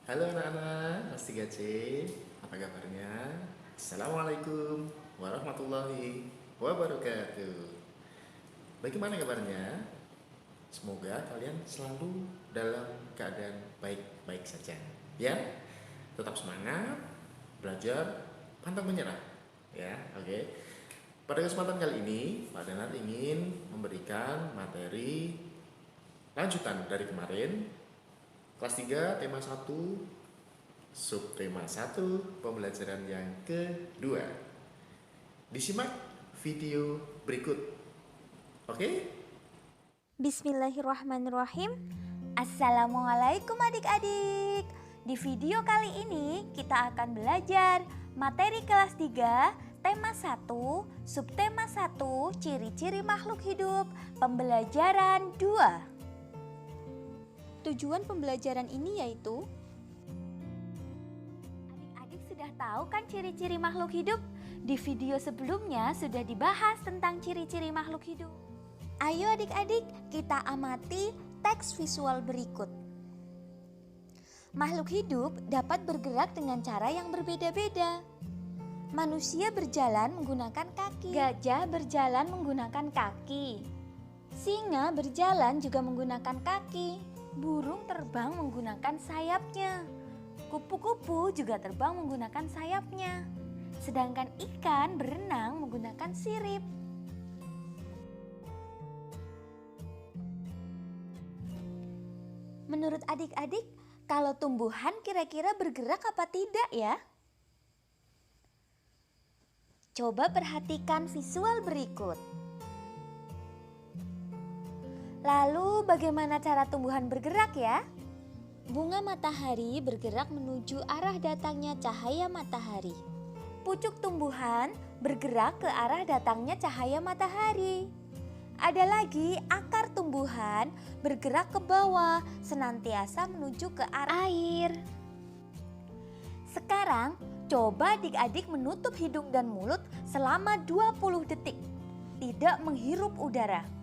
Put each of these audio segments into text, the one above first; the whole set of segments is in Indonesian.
Halo anak-anak, Mas 3C, apa kabarnya? Assalamualaikum warahmatullahi wabarakatuh. Bagaimana kabarnya? Semoga kalian selalu dalam keadaan baik-baik saja. Ya, tetap semangat, belajar, pantang menyerah. Ya, oke. Pada kesempatan kali ini, Pak Danat ingin memberikan materi lanjutan dari kemarin, kelas 3 tema 1, subtema 1, pembelajaran yang kedua. Disimak video berikut. Oke? Bismillahirrahmanirrahim. Assalamualaikum adik-adik. Di video kali ini kita akan belajar materi kelas 3, tema 1, subtema 1, ciri-ciri makhluk hidup, pembelajaran 2. Tujuan pembelajaran ini yaitu adik-adik sudah tahu kan ciri-ciri makhluk hidup? Di video sebelumnya sudah dibahas tentang ciri-ciri makhluk hidup. Ayo adik-adik, kita amati teks visual berikut. Makhluk hidup dapat bergerak dengan cara yang berbeda-beda. Manusia berjalan menggunakan kaki. Gajah berjalan menggunakan kaki. Singa berjalan juga menggunakan kaki. Burung terbang menggunakan sayapnya. Kupu-kupu juga terbang menggunakan sayapnya. Sedangkan ikan berenang menggunakan sirip. Menurut adik-adik, kalau tumbuhan kira-kira bergerak apa tidak ya? Coba perhatikan visual berikut. Lalu bagaimana cara tumbuhan bergerak ya? Bunga matahari bergerak menuju arah datangnya cahaya matahari. Pucuk tumbuhan bergerak ke arah datangnya cahaya matahari. Ada lagi akar tumbuhan bergerak ke bawah senantiasa menuju ke arah air. Sekarang coba adik-adik menutup hidung dan mulut selama 20 detik. Tidak menghirup udara.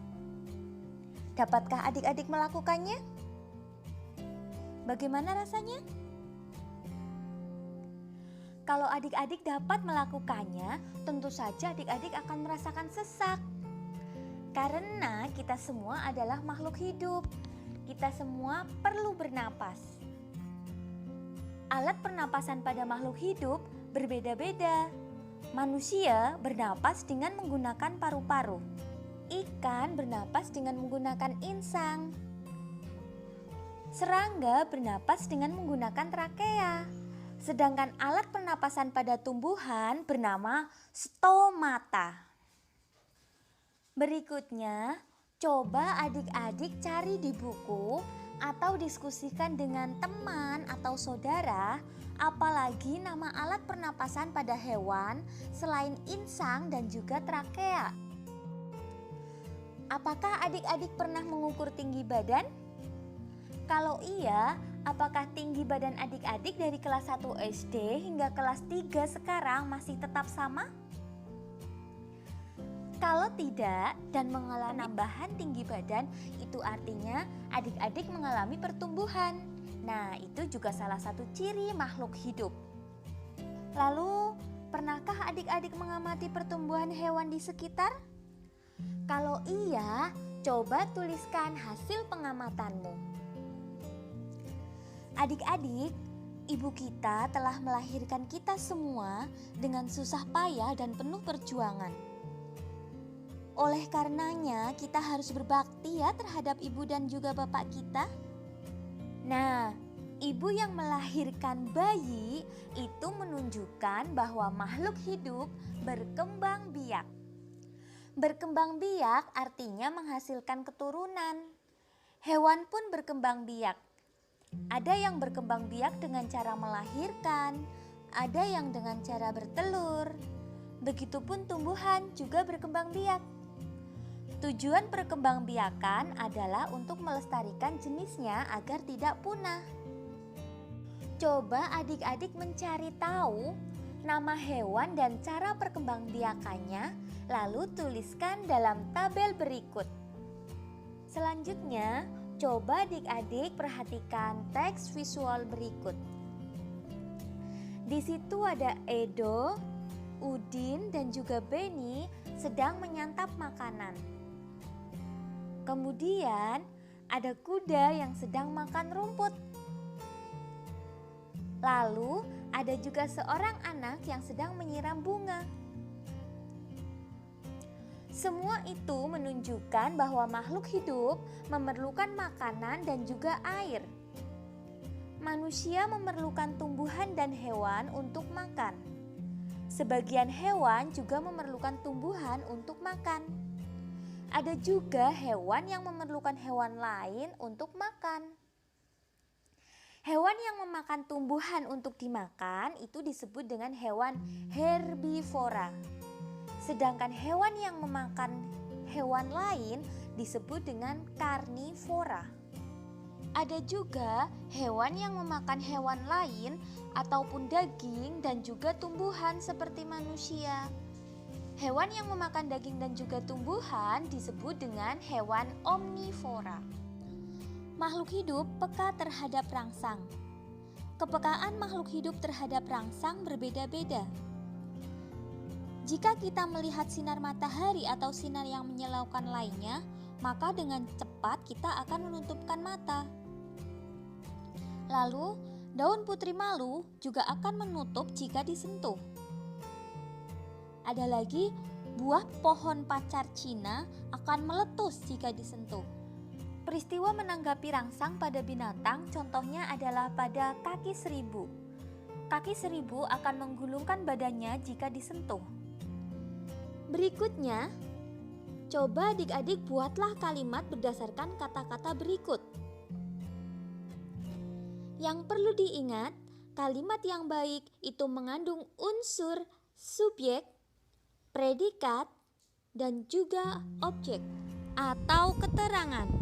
Dapatkah adik-adik melakukannya? Bagaimana rasanya? Kalau adik-adik dapat melakukannya, tentu saja adik-adik akan merasakan sesak. Karena kita semua adalah makhluk hidup, kita semua perlu bernapas. Alat pernapasan pada makhluk hidup berbeda-beda. Manusia bernapas dengan menggunakan paru-paru. Ikan bernapas dengan menggunakan insang. Serangga bernapas dengan menggunakan trakea. Sedangkan alat pernapasan pada tumbuhan bernama stomata. Berikutnya, coba adik-adik cari di buku atau diskusikan dengan teman atau saudara, apalagi nama alat pernapasan pada hewan selain insang dan juga trakea. Apakah adik-adik pernah mengukur tinggi badan? Kalau iya, apakah tinggi badan adik-adik dari kelas 1 SD hingga kelas 3 sekarang masih tetap sama? Kalau tidak dan mengalami penambahan tinggi badan, itu artinya adik-adik mengalami pertumbuhan. Nah, itu juga salah satu ciri makhluk hidup. Lalu, pernahkah adik-adik mengamati pertumbuhan hewan di sekitar? Kalau iya, coba tuliskan hasil pengamatanmu. Adik-adik, ibu kita telah melahirkan kita semua dengan susah payah dan penuh perjuangan. Oleh karenanya kita harus berbakti ya terhadap ibu dan juga bapak kita. Nah, ibu yang melahirkan bayi itu menunjukkan bahwa makhluk hidup berkembang biak. Berkembang biak artinya menghasilkan keturunan. Hewan pun berkembang biak. Ada yang berkembang biak dengan cara melahirkan, ada yang dengan cara bertelur. Begitupun tumbuhan juga berkembang biak. Tujuan perkembangbiakan adalah untuk melestarikan jenisnya agar tidak punah. Coba adik-adik mencari tahu nama hewan dan cara perkembangbiakannya, lalu tuliskan dalam tabel berikut. Selanjutnya, Coba adik-adik perhatikan teks visual berikut. Di situ ada Edo, Udin, dan juga Beni sedang menyantap makanan. Kemudian ada kuda yang sedang makan rumput. Lalu ada juga seorang anak yang sedang menyiram bunga. Semua itu menunjukkan bahwa makhluk hidup memerlukan makanan dan juga air. Manusia memerlukan tumbuhan dan hewan untuk makan. Sebagian hewan juga memerlukan tumbuhan untuk makan. Ada juga hewan yang memerlukan hewan lain untuk makan. Hewan yang memakan tumbuhan untuk dimakan itu disebut dengan hewan herbivora. Sedangkan hewan yang memakan hewan lain disebut dengan karnivora. Ada juga hewan yang memakan hewan lain ataupun daging dan juga tumbuhan seperti manusia. Hewan yang memakan daging dan juga tumbuhan disebut dengan hewan omnivora. Makhluk hidup peka terhadap rangsang. Kepekaan makhluk hidup terhadap rangsang berbeda-beda. Jika kita melihat sinar matahari atau sinar yang menyilaukan lainnya, maka dengan cepat kita akan menutupkan mata. Lalu, daun putri malu juga akan menutup jika disentuh. Ada lagi, buah pohon pacar Cina akan meletus jika disentuh. Peristiwa menanggapi rangsang pada binatang contohnya adalah pada kaki seribu. Kaki seribu akan menggulungkan badannya jika disentuh. Berikutnya, coba adik-adik buatlah kalimat berdasarkan kata-kata berikut. Yang perlu diingat, kalimat yang baik itu mengandung unsur subjek, predikat, dan juga objek atau keterangan.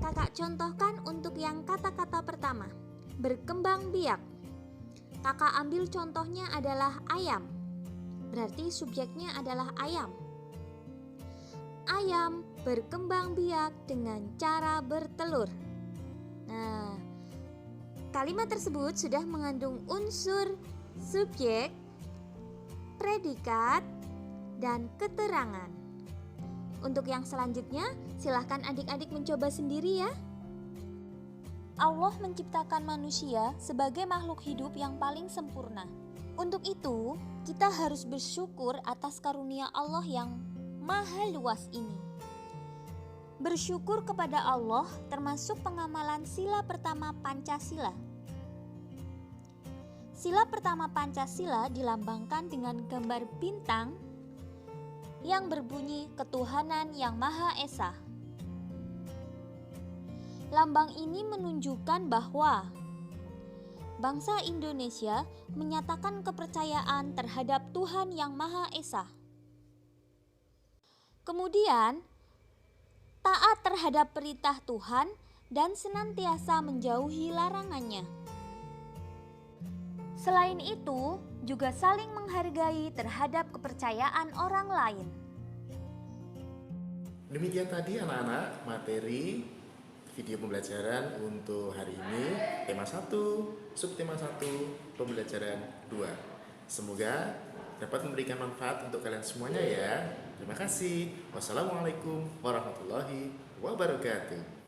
Kakak contohkan untuk yang kata-kata pertama, berkembang biak. Kakak ambil contohnya adalah ayam. Berarti subjeknya adalah ayam. Ayam berkembang biak dengan cara bertelur. Nah, kalimat tersebut sudah mengandung unsur subjek, predikat, dan keterangan. Untuk yang selanjutnya, silahkan adik-adik mencoba sendiri ya. Allah menciptakan manusia sebagai makhluk hidup yang paling sempurna. Untuk itu, kita harus bersyukur atas karunia Allah yang maha luas ini. Bersyukur kepada Allah termasuk pengamalan sila pertama Pancasila. Sila pertama Pancasila dilambangkan dengan gambar bintang yang berbunyi ketuhanan yang Maha Esa. Lambang ini menunjukkan bahwa bangsa Indonesia menyatakan kepercayaan terhadap Tuhan yang Maha Esa. Kemudian, taat terhadap perintah Tuhan dan senantiasa menjauhi larangannya. Selain itu, juga saling menghargai terhadap kepercayaan orang lain. Demikian tadi anak-anak materi video pembelajaran untuk hari ini, tema 1, subtema 1, pembelajaran 2. Semoga dapat memberikan manfaat untuk kalian semuanya ya. Terima kasih. Wassalamualaikum warahmatullahi wabarakatuh.